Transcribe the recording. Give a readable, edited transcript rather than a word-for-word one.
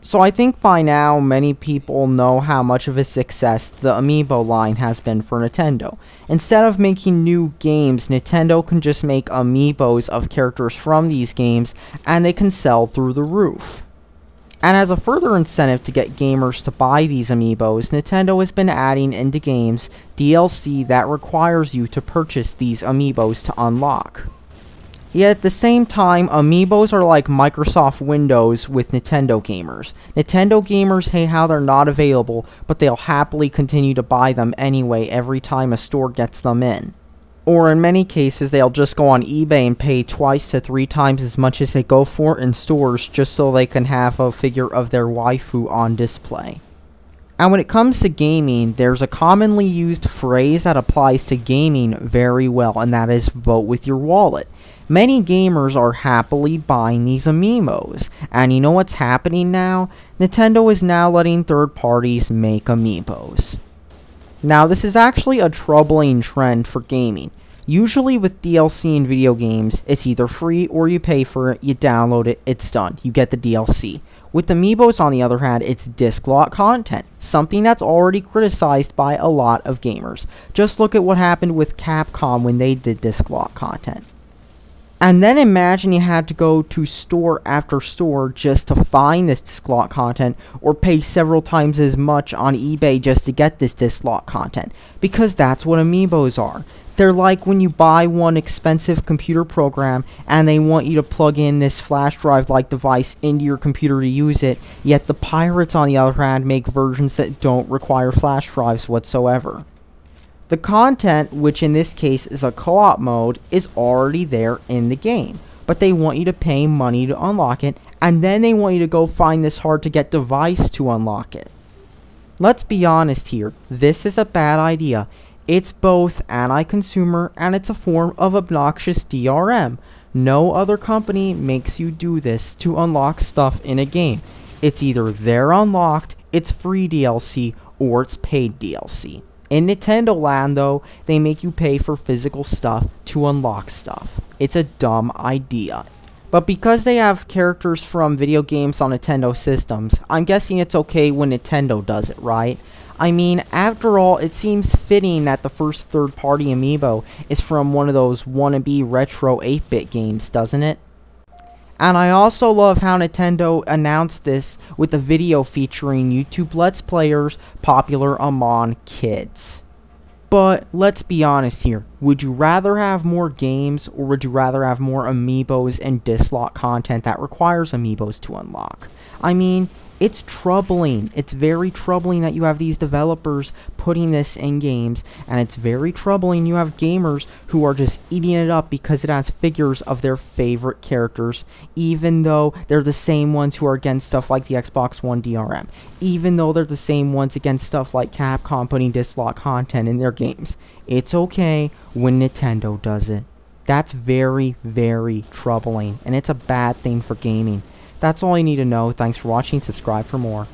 So I think by now many people know how much of a success the Amiibo line has been for Nintendo. Instead of making new games, Nintendo can just make Amiibos of characters from these games and they can sell through the roof. And as a further incentive to get gamers to buy these Amiibos, Nintendo has been adding into games DLC that requires you to purchase these Amiibos to unlock. Yet at the same time, Amiibos are like Microsoft Windows with Nintendo gamers. Nintendo gamers hate how they're not available, but they'll happily continue to buy them anyway every time a store gets them in. Or in many cases, they'll just go on eBay and pay twice to 3 times as much as they go for in stores just so they can have a figure of their waifu on display. And when it comes to gaming, there's a commonly used phrase that applies to gaming very well, and that is vote with your wallet. Many gamers are happily buying these Amiibos, and you know what's happening now? Nintendo is now letting third parties make Amiibos. Now this is actually a troubling trend for gaming. Usually with DLC in video games, it's either free or you pay for it, you download it, it's done, you get the DLC. With Amiibos on the other hand, it's disc lock content, something that's already criticized by a lot of gamers. Just look at what happened with Capcom when they did disc lock content. And then imagine you had to go to store after store just to find this disc lock content, or pay several times as much on eBay just to get this disc lock content, because that's what Amiibos are. They're like when you buy one expensive computer program and they want you to plug in this flash drive like device into your computer to use it, yet the pirates on the other hand make versions that don't require flash drives whatsoever. The content, which in this case is a co-op mode, is already there in the game, but they want you to pay money to unlock it, and then they want you to go find this hard to get device to unlock it. Let's be honest here, this is a bad idea. It's both anti-consumer and it's a form of obnoxious DRM. No other company makes you do this to unlock stuff in a game. It's either they're unlocked, it's free DLC, or it's paid DLC. In Nintendo land though, they make you pay for physical stuff to unlock stuff. It's a dumb idea. But because they have characters from video games on Nintendo systems, I'm guessing it's okay when Nintendo does it, right? I mean, after all, it seems fitting that the first third-party Amiibo is from one of those wannabe retro 8-bit games, doesn't it? And I also love how Nintendo announced this with a video featuring YouTube Let's Players popular among kids. But let's be honest here, would you rather have more games or would you rather have more Amiibos and disc lock content that requires Amiibos to unlock? I mean, it's troubling. It's very troubling that you have these developers putting this in games, and it's very troubling you have gamers who are just eating it up because it has figures of their favorite characters, even though they're the same ones who are against stuff like the Xbox One DRM, even though they're the same ones against stuff like Capcom putting disc lock content in their games. It's okay when Nintendo does it. That's very, very troubling, and it's a bad thing for gaming. That's all you need to know. Thanks for watching. Subscribe for more.